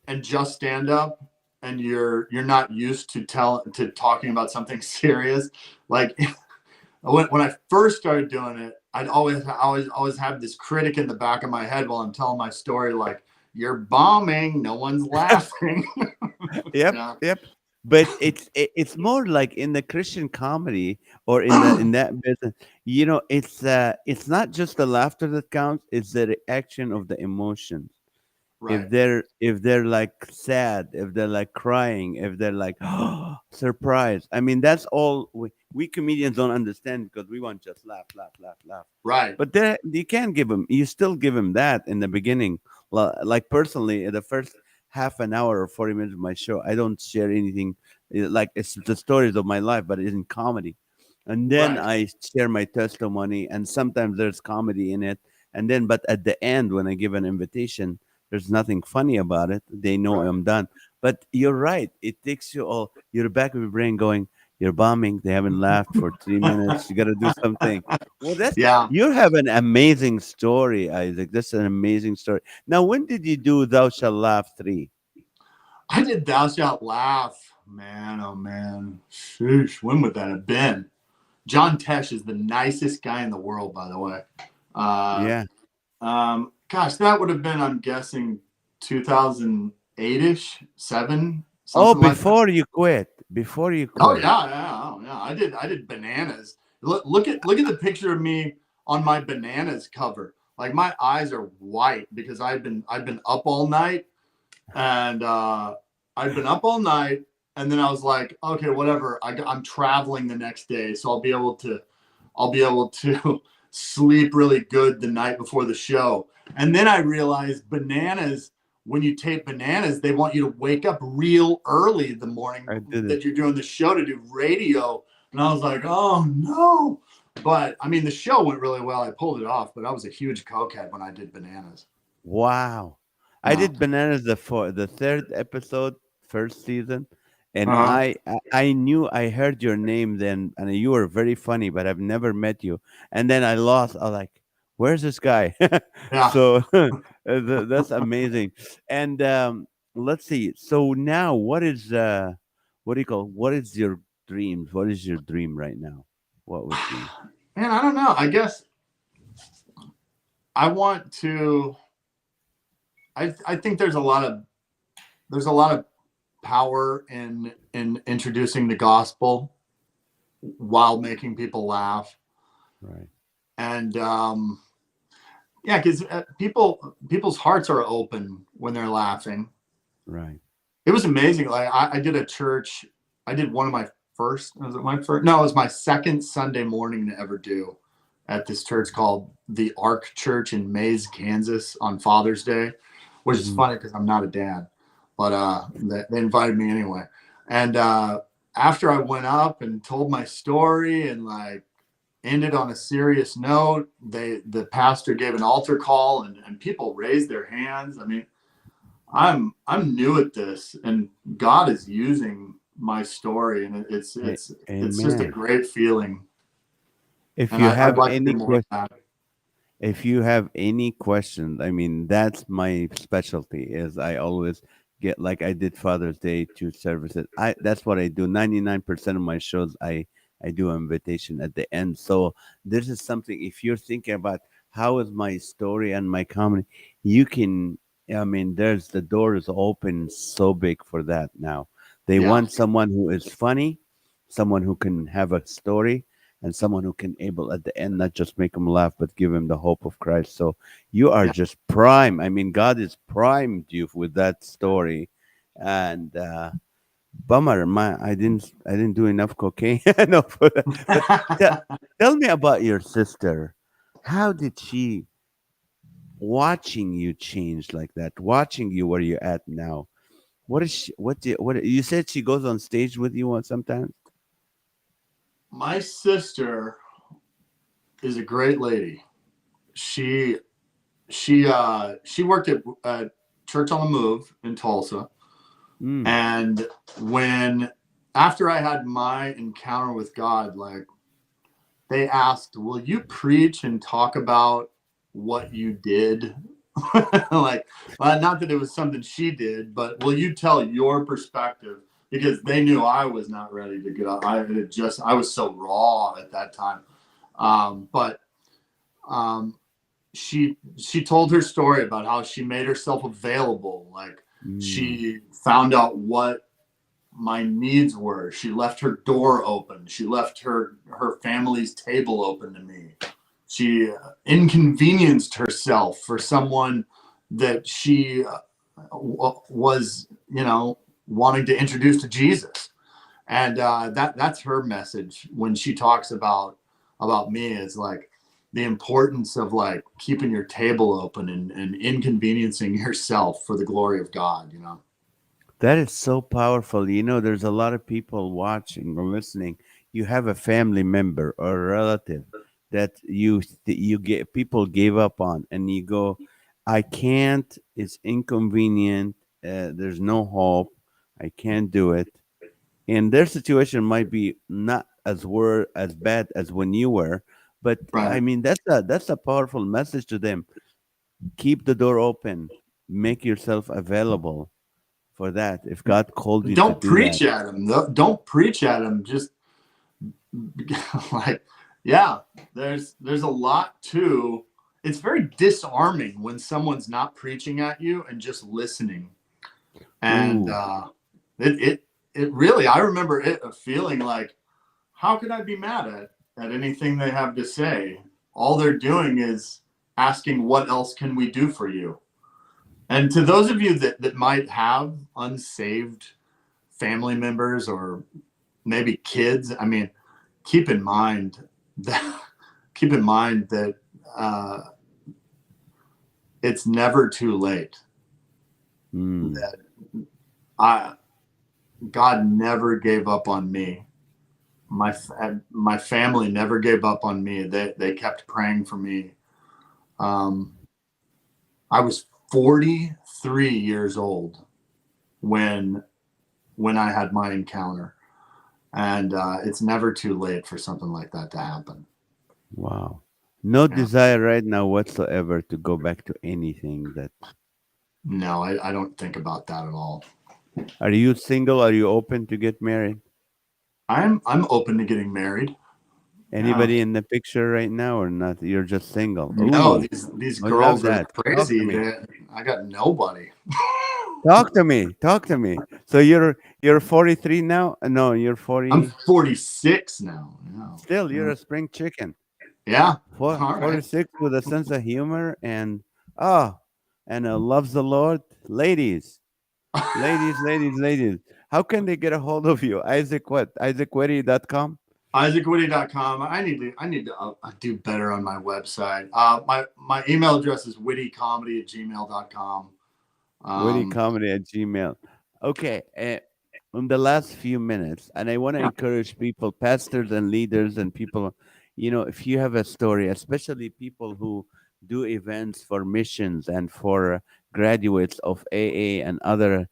and just stand up, and you're not used to talking about something serious. Like when I first started doing it, I'd always have this critic in the back of my head while I'm telling my story, like, you're bombing, no one's laughing.
Yep,
Yeah.
yep. But it's more like in the Christian comedy or in that business, it's not just the laughter that counts, it's the reaction of the emotions.
Right.
If they're like sad, if they're like crying, if they're like surprised. That's all we comedians don't understand because we want just laugh, laugh, laugh, laugh.
Right.
But there you can't give them. You still give them that in the beginning. Like personally, in the first half an hour or 40 minutes of my show, I don't share anything. Like it's the stories of my life, but it's in comedy. And then
Right.
I share my testimony, and sometimes there's comedy in it. And then, but at the end, when I give an invitation, there's nothing funny about it. They know
Right.
I'm done. But you're right. It takes you all. You're back of your brain going, "You're bombing. They haven't laughed for 3 minutes. You got to do something." Well, that's
Yeah.
you have an amazing story, Isaac. That's an amazing story. Now, when did you do "Thou Shall Laugh" 3?
I did Thou Shalt Laugh. Man, oh man. Sheesh. When would that have been? John Tesh is the nicest guy in the world, by the way. Uh,
Yeah.
gosh, that would have been, I'm guessing, 2008ish, seven,
Oh,
something like that.
before you quit. Before you
Oh
quit.
yeah, yeah, oh, yeah. I did bananas. Look at the picture of me on my bananas cover. Like my eyes are white because I've been up all night, and I've been up all night, and then I was like, okay, whatever. I'm traveling the next day, so I'll be able to sleep really good the night before the show. And then I realized bananas, when you tape bananas, they want you to wake up real early the morning
I did it.
that you're doing the show to do radio. And I was like, oh no. But I mean, the show went really well. I pulled it off, but I was a huge cokehead when I did bananas.
Wow. I
Yeah.
did Bananas the third episode, first season, and
Uh-huh.
I knew I heard your name then, and you were very funny, but I've never met you. And then I lost. I was like, "Where's this guy?"
Yeah.
So that's amazing. And let's see. So now, what do you call? What is your dreams? What is your dream right now? What would be?
Man, I don't know. I guess I want to. I think there's a lot of power in introducing the gospel while making people laugh.
Right.
And yeah, because people's hearts are open when they're laughing.
Right.
It was amazing. Like I did a church. I did one of my first. Was it my first? No, it was my second Sunday morning to ever do at this church called the Ark Church in Mays, Kansas, on Father's Day, which is
Hmm.
funny because I'm not a dad, but they invited me anyway. And after I went up and told my story and like ended on a serious note, the pastor gave an altar call, and people raised their hands. I mean, I'm new at this, and God is using my story, and it's just a
Amen.
great feeling,
If
and
you
I'd
have
like to do
any
more of
questions.
that.
If you have any questions, that's my specialty. Is I always get, like I did Father's Day, two services. That's what I do. 99% of my shows, I do an invitation at the end. So this is something. If you're thinking about how is my story and my comedy, you can. There's the door is open so big for that now. They
Yeah,
want someone who is funny, someone who can have a story, and someone who can able at the end not just make them laugh but give them the hope of Christ. So you are
yeah.
just prime. God has primed you with that story. And bummer, I didn't do enough cocaine. No, for that. But tell me about your sister. How did she watching you change like that, watching you where you're at now. What is she, what you said she goes on stage with you on sometimes?
My sister is a great lady. She she worked at Church on the Move in Tulsa,
Mm,
and when after I had my encounter with God, like they asked, "Will you preach and talk about what you did?" Like, well, not that it was something she did, but will you tell your perspective? Because they knew I was not ready to get up. I was so raw at that time. But um, she told her story about how she made herself available. Like
mm.
she found out what my needs were. She left her door open. She left her family's table open to me. She inconvenienced herself for someone that she was, wanting to introduce to Jesus. And that's her message when she talks about me, is like the importance of like keeping your table open and inconveniencing yourself for the glory of God.
That is so powerful. There's a lot of people watching or listening. You have a family member or a relative that you get people gave up on, and you go, I can't. It's inconvenient. There's no hope. I can't do it. And their situation might be not as bad as when you were, but I
Right.
mean that's a powerful message to them. Keep the door open. Make yourself available for that if God called you to
Don't
do that.
preach at them. Don't preach at them. Just like, yeah, there's a lot to. It's very disarming when someone's not preaching at you and just listening. And
Ooh,
it it it really, I remember it feeling like, how could I be mad at anything they have to say? All they're doing is asking, what else can we do for you? And to those of you that might have unsaved family members or maybe kids, I mean, keep in mind that keep in mind that uh, it's never too late.
mm,
That I God never gave up on me. My family never gave up on me. They kept praying for me. Um, I was 43 years old when I had my encounter, and it's never too late for something like that to happen.
wow. No
Yeah.
desire right now whatsoever to go back to anything that.
No, I don't think about that at all.
Are you single? Are you open to get married?
I'm open to getting married. Yeah.
Anybody in the picture right now or not? You're just single.
No,
Ooh,
these
I love
girls are
that. Talk to
crazy.
me.
I got nobody.
Talk to me. Talk to me. So you're 43 now? No, you're
I'm
40.
46 now. Yeah.
Still, you're
Yeah.
a spring chicken.
Yeah. All right.
46 with a sense of humor and oh, and loves the Lord. Ladies. How can they get a hold of you? Isaac what? IsaacWitty.com?
IsaacWitty.com. I need to do better on my website. My email address is wittycomedy@gmail.com. Um,
Wittycomedy at Gmail. Okay. In the last few minutes, and I want to
yeah.
encourage people, pastors and leaders and people, if you have a story, especially people who do events for missions and for graduates of AA and other,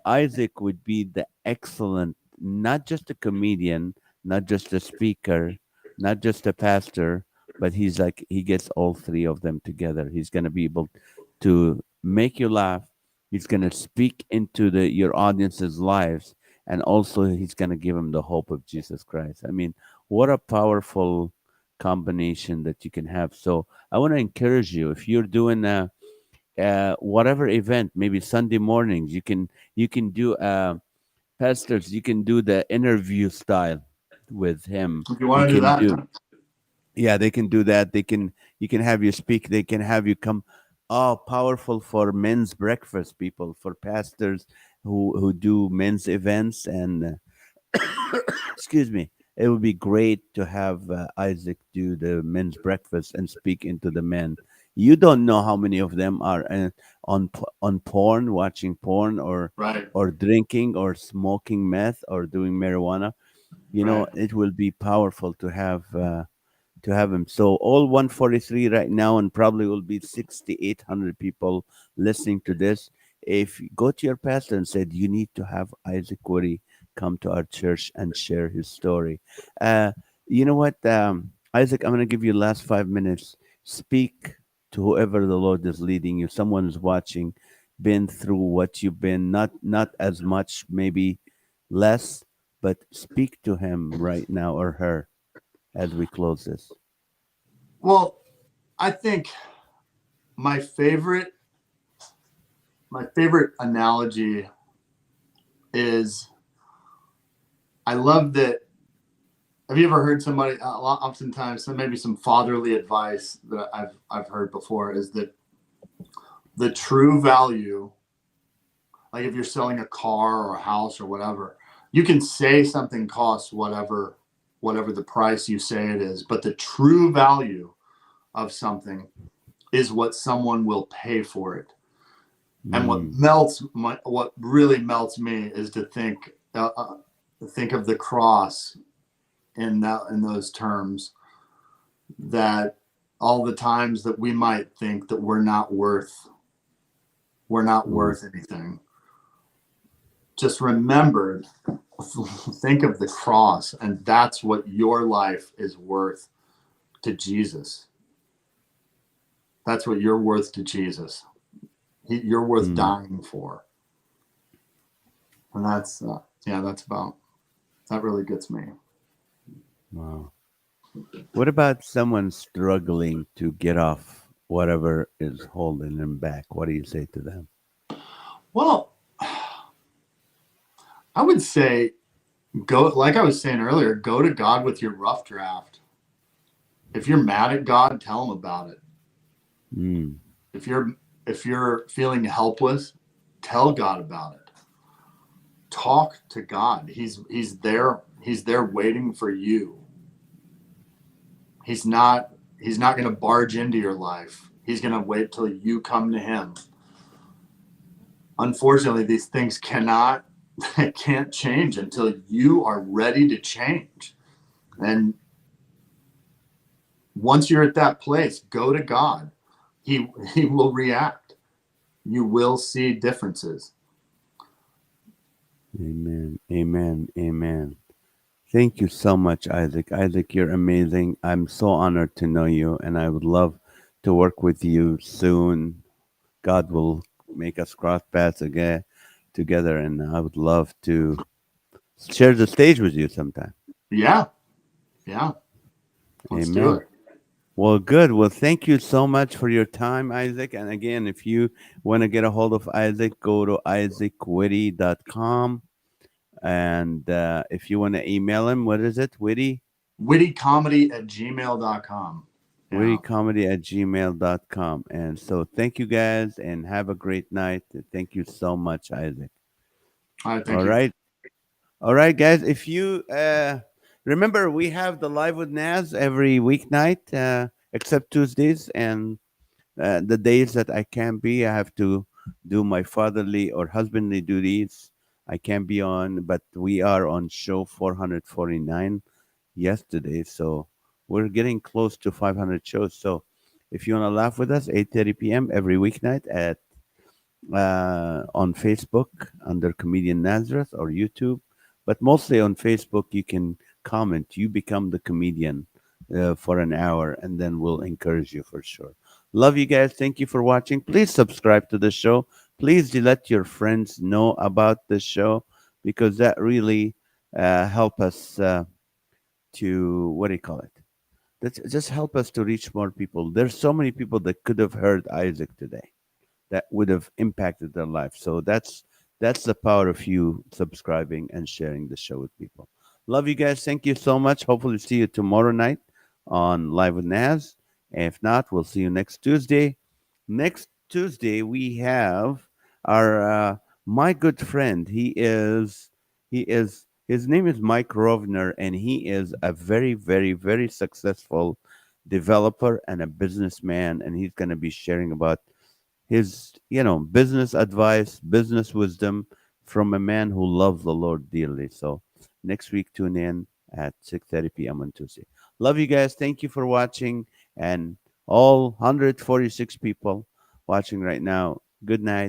Isaac would be the excellent, not just a comedian, not just a speaker, not just a pastor, but he's like, he gets all three of them together. He's going to be able to make you laugh. He's going to speak into your audience's lives, and also he's going to give them the hope of Jesus Christ. I mean, what a powerful combination that you can have. So I want to encourage you, if you're doing whatever event, maybe Sunday mornings, you can do pastors, you can do the interview style with him.
If you
You
want to do
can
that,
do, yeah, they can do that. You can have you speak. They can have you come. Oh, powerful for men's breakfast, people, for pastors who do men's events, and excuse me, it would be great to have Isaac do the men's breakfast and speak into the men. You don't know how many of them are on porn, watching porn,
Right.
or drinking or smoking meth or doing marijuana.
Right.
It will be powerful to have him. So all 143 right now, and probably will be 6,800 people listening to this. If you go to your pastor and said you need to have Isaac Witty come to our church and share his story, uh, you know what, Isaac, I'm going to give you the last 5 minutes. Speak to whoever the Lord is leading you. Someone is watching, been through what you've been, not as much, maybe less, but speak to him right now or her as we close this.
Well, I think my favorite my favorite analogy is, I love that. Have you ever heard somebody? Oftentimes, maybe some fatherly advice that I've heard before is that the true value, like if you're selling a car or a house or whatever, you can say something costs whatever the price you say it is, but the true value of something is what someone will pay for it. And
Mm,
what really melts me is to think of the cross in those terms, that all the times that we might think that we're not
mm,
worth anything. Just remember, think of the cross, and that's what your life is worth to Jesus. That's what you're worth to Jesus. You're worth
mm.
dying for. And that's about, that really gets me.
Wow. What about someone struggling to get off whatever is holding them back? What do you say to them?
Well, I would say, go, like I was saying earlier, go to God with your rough draft. If you're mad at God, tell him about it.
Mm,
If you're feeling helpless, tell God about it. Talk to God. He's there waiting for you. He's not going to barge into your life. He's going to wait till you come to him. Unfortunately, these things can't change until you are ready to change. And once you're at that place, go to God. He will react. You will see differences.
amen. Amen. Amen. Thank you so much, Isaac. Isaac, you're amazing. I'm so honored to know you, and I would love to work with you soon. God will make us cross paths again together, and I would love to share the stage with you sometime.
Yeah, yeah. Let's do
Amen.
it.
Well, good. Well, thank you so much for your time, Isaac. And again, if you want to get a hold of Isaac, go to isaac.witty.com. And if you want to email him, what is it? Witty?
Wittycomedy@gmail.com. Yeah.
Wittycomedy@gmail.com. And so thank you guys and have a great night. Thank you so much, Isaac.
All right. Thank
All
you.
right. All right, guys. If you remember, we have the Live with Naz every weeknight, except Tuesdays. And the days that I can't be, I have to do my fatherly or husbandly duties. I can't be on, but we are on show 449 yesterday, so we're getting close to 500 shows. So if you want to laugh with us, 8:30 p.m. every weeknight at on Facebook under Comedian Nazareth or YouTube, but mostly on Facebook. You can comment. You become the comedian for an hour, and then we'll encourage you for sure. Love you guys. Thank you for watching. Please subscribe to the show. Please let your friends know about the show because that really help us to what do you call it? That's just help us to reach more people. There's so many people that could have heard Isaac today that would have impacted their life. So that's the power of you subscribing and sharing the show with people. Love you guys. Thank you so much. Hopefully see you tomorrow night on Live with Naz. If not, we'll see you next Tuesday. Next Tuesday we have our my good friend. He is his name is Mike Rovner, and he is a very, very, very successful developer and a businessman, and he's going to be sharing about his, business advice, business wisdom from a man who loves the Lord dearly. So next week, tune in at 6:30 p.m. on Tuesday. Love you guys. Thank you for watching, and all 146 people watching right now. Good night.